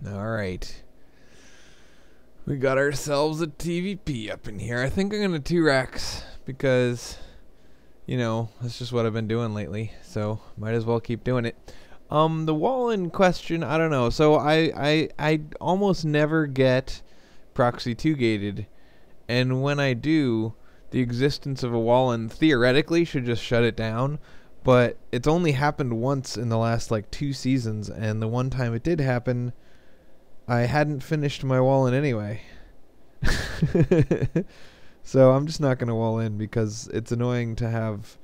Alright. We got ourselves a TvP up in here. I think I'm going to 2-Rex because, you know, that's just what I've been doing lately. So, might as well keep doing it. The wall in question, I don't know. So, I almost never get proxy 2 gated. And when I do, the existence of a wall in theoretically should just shut it down. But it's only happened once in the last, like, 2 seasons. And the one time it did happen, I hadn't finished my wall in anyway. So I'm just not going to wall in because it's annoying to have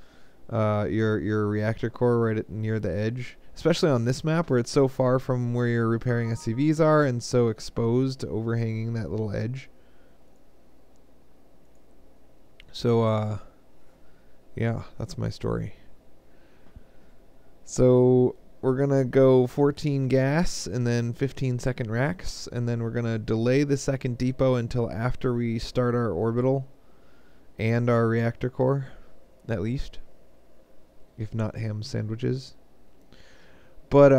your reactor core right near the edge. Especially on this map where it's so far from where your repairing SCVs are and so exposed to overhanging that little edge. So, yeah, that's my story. So we're going to go 14 gas and then 15-second racks, and then we're going to delay the second depot until after we start our orbital and our reactor core, at least, if not ham sandwiches. But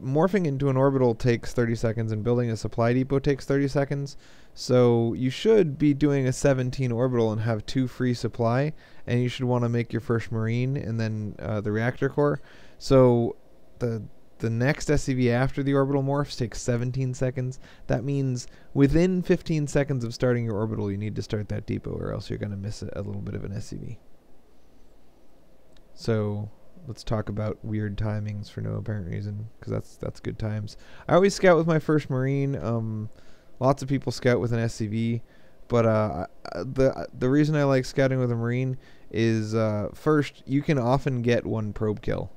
morphing into an orbital takes 30 seconds and building a supply depot takes 30 seconds. So you should be doing a 17 orbital and have 2 free supply, and you should want to make your first marine and then the reactor core. So the next SCV after the orbital morphs takes 17 seconds. That means within 15 seconds of starting your orbital, you need to start that depot, or else you're going to miss a little bit of an SCV. So let's talk about weird timings for no apparent reason, because that's good times. I always scout with my first marine. Lots of people scout with an SCV, but the reason I like scouting with a marine is first, you can often get 1 probe kill.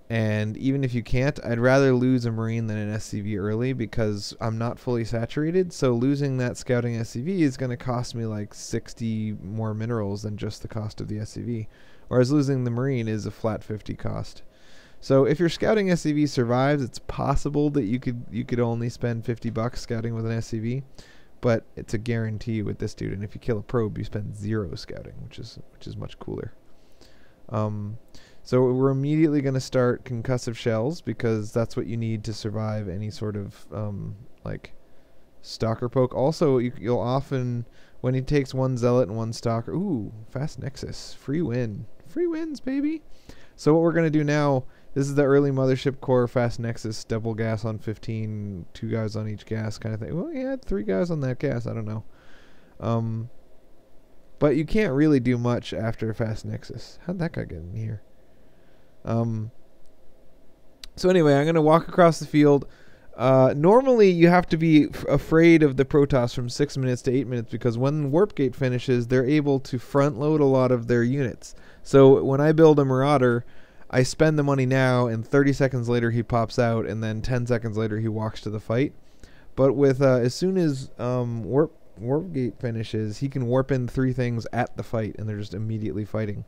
And even if you can't, I'd rather lose a marine than an SCV early because I'm not fully saturated. So losing that scouting SCV is going to cost me like 60 more minerals than just the cost of the SCV. Whereas losing the marine is a flat 50 cost. So if your scouting SCV survives, it's possible that you could only spend 50 bucks scouting with an SCV, but it's a guarantee with this dude. And if you kill a probe, you spend 0 scouting, which is much cooler. So we're immediately going to start concussive shells because that's what you need to survive any sort of like stalker poke. Also, you'll often, when he takes 1 zealot and 1 stalker, ooh, fast nexus, free win, free wins, baby. So what we're going to do now, this is the early mothership core fast nexus, double gas on 15, 2 guys on each gas kind of thing. Well, he had 3 guys on that gas, I don't know. But you can't really do much after fast nexus. How'd that guy get in here? So anyway, I'm going to walk across the field. Normally, you have to be afraid of the Protoss from 6 minutes to 8 minutes because when Warp Gate finishes, they're able to front load a lot of their units. So when I build a Marauder, I spend the money now, and 30 seconds later he pops out, and then 10 seconds later he walks to the fight. But with as soon as Warp Gate finishes, he can warp in 3 things at the fight, and they're just immediately fighting.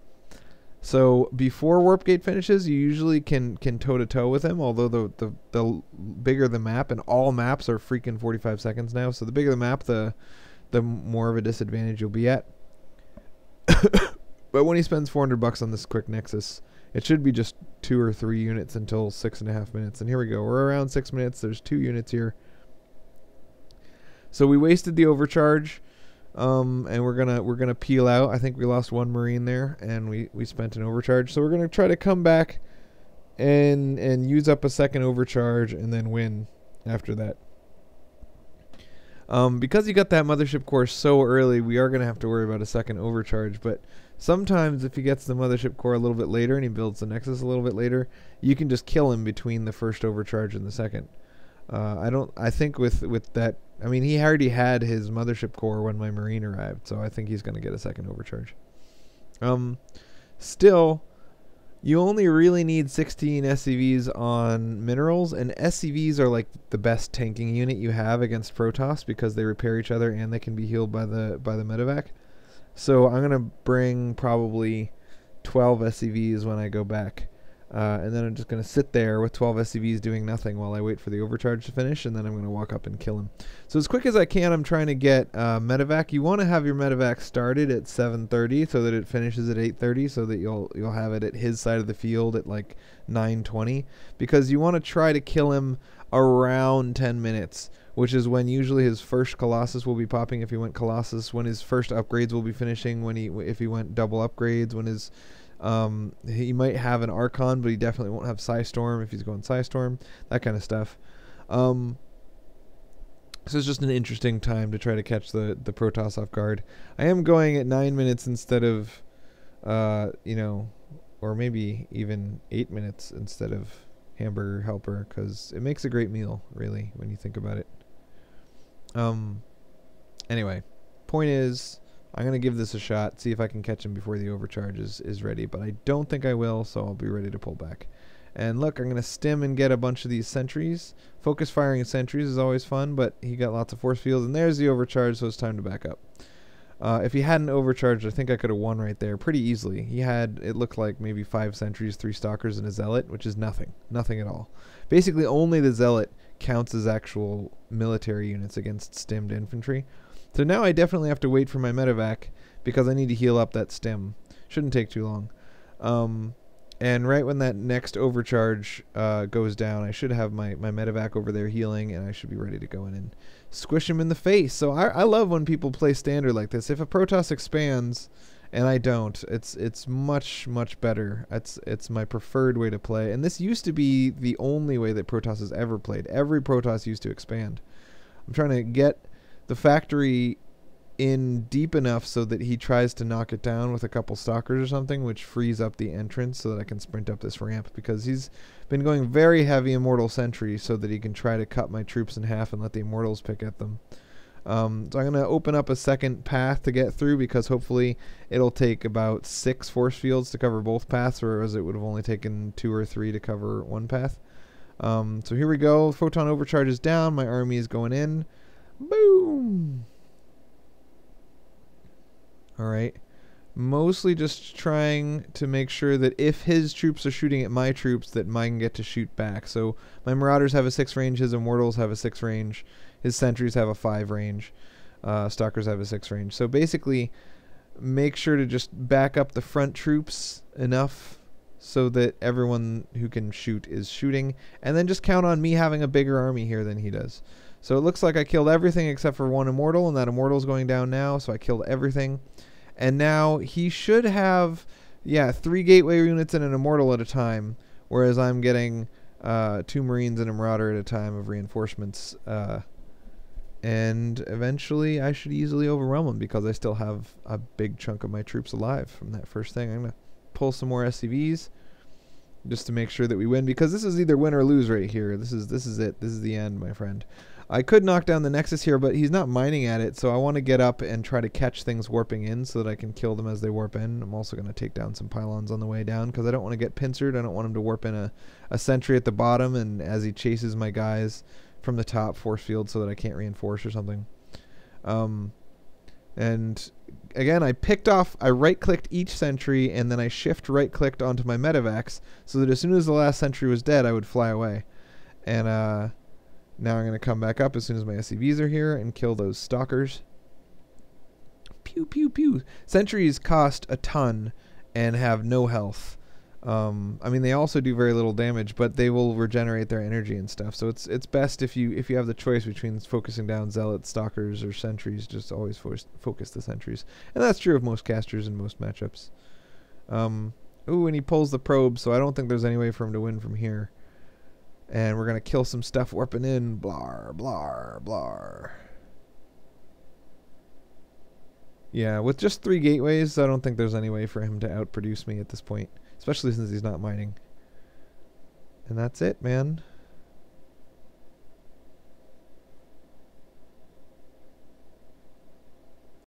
So before Warp Gate finishes, you usually can toe-to-toe with him, although the bigger the map, and all maps are freaking 45 seconds now, so the bigger the map, the more of a disadvantage you'll be at. But when he spends 400 bucks on this quick Nexus, it should be just 2 or 3 units until 6.5 minutes. And here we go. We're around 6 minutes. There's 2 units here. So we wasted the overcharge. And we're gonna peel out. I think we lost 1 marine there, and we spent an overcharge. So we're gonna try to come back and use up a second overcharge and then win after that. Because you got that mothership core so early, we are gonna have to worry about a second overcharge. But sometimes if he gets the mothership core a little bit later and he builds the Nexus a little bit later, you can just kill him between the first overcharge and the second. I think with that, I mean, he already had his mothership core when my marine arrived, so I think he's going to get a second overcharge. Still, you only really need 16 SCVs on minerals, and SCVs are like the best tanking unit you have against Protoss because they repair each other and they can be healed by the medevac. So I'm going to bring probably 12 SCVs when I go back. And then I'm just going to sit there with 12 SCVs doing nothing while I wait for the overcharge to finish, and then I'm going to walk up and kill him. So as quick as I can, I'm trying to get medevac. You want to have your medevac started at 7:30 so that it finishes at 8:30, so that you'll have it at his side of the field at like 9:20, because you want to try to kill him around 10 minutes, which is when usually his first Colossus will be popping if he went Colossus, when his first upgrades will be finishing, if he went double upgrades, when his he might have an Archon, but he definitely won't have Psystorm if he's going Psystorm, that kind of stuff. So it's just an interesting time to try to catch the Protoss off guard. I am going at 9 minutes instead of, you know, or maybe even 8 minutes instead of Hamburger Helper, because it makes a great meal, really, when you think about it. Anyway, point is, I'm going to give this a shot, see if I can catch him before the overcharge is ready, but I don't think I will, so I'll be ready to pull back. And look, I'm going to stim and get a bunch of these sentries. Focus firing sentries is always fun, but he got lots of force fields, and there's the overcharge, so it's time to back up. If he hadn't overcharged, I think I could have won right there pretty easily. He had, it looked like maybe 5 sentries, 3 stalkers, and a zealot, which is nothing. Nothing at all. Basically, only the zealot counts as actual military units against stimmed infantry. So now I definitely have to wait for my medevac, because I need to heal up that stim. Shouldn't take too long. And right when that next overcharge goes down, I should have my medevac over there healing, and I should be ready to go in and squish him in the face. So I love when people play standard like this. If a Protoss expands, and I don't, it's much, much better. It's my preferred way to play. And this used to be the only way that Protoss has ever played. Every Protoss used to expand. I'm trying to get the factory in deep enough so that he tries to knock it down with a couple stalkers or something, which frees up the entrance so that I can sprint up this ramp, because he's been going very heavy Immortal Sentry so that he can try to cut my troops in half and let the Immortals pick at them. So I'm going to open up a second path to get through, because hopefully it'll take about 6 force fields to cover both paths, whereas it would have only taken 2 or 3 to cover one path. So here we go. Photon overcharge is down. My army is going in. Boom! Alright. Mostly just trying to make sure that if his troops are shooting at my troops, that mine get to shoot back. So my Marauders have a 6 range, his Immortals have a 6 range, his Sentries have a 5 range, Stalkers have a 6 range. So basically, make sure to just back up the front troops enough so that everyone who can shoot is shooting, and then just count on me having a bigger army here than he does. So it looks like I killed everything except for 1 Immortal, and that Immortal's going down now, so I killed everything. And now he should have, 3 Gateway units and an Immortal at a time, whereas I'm getting 2 Marines and a Marauder at a time of reinforcements. And eventually I should easily overwhelm him, because I still have a big chunk of my troops alive from that first thing. I'm going to pull some more SCVs just to make sure that we win, because this is either win or lose right here. This is it. This is the end, my friend. I could knock down the Nexus here, but he's not mining at it, so I want to get up and try to catch things warping in so that I can kill them as they warp in. I'm also going to take down some pylons on the way down, because I don't want to get pincered. I don't want him to warp in a sentry at the bottom, and as he chases my guys from the top, force field so that I can't reinforce or something. And again, I right-clicked each sentry, and then I shift right-clicked onto my medevacs, so that as soon as the last sentry was dead, I would fly away. And now I'm going to come back up as soon as my SCVs are here and kill those stalkers. Pew, pew, pew. Sentries cost a ton and have no health. I mean, they also do very little damage, but they will regenerate their energy and stuff. So it's best if you have the choice between focusing down zealots, stalkers, or sentries, just always focus the sentries. And that's true of most casters in most matchups. Ooh, and he pulls the probe, so I don't think there's any way for him to win from here. And we're going to kill some stuff warping in. Blar, blar, blar. Yeah, with just 3 gateways, I don't think there's any way for him to outproduce me at this point. Especially since he's not mining. And that's it, man.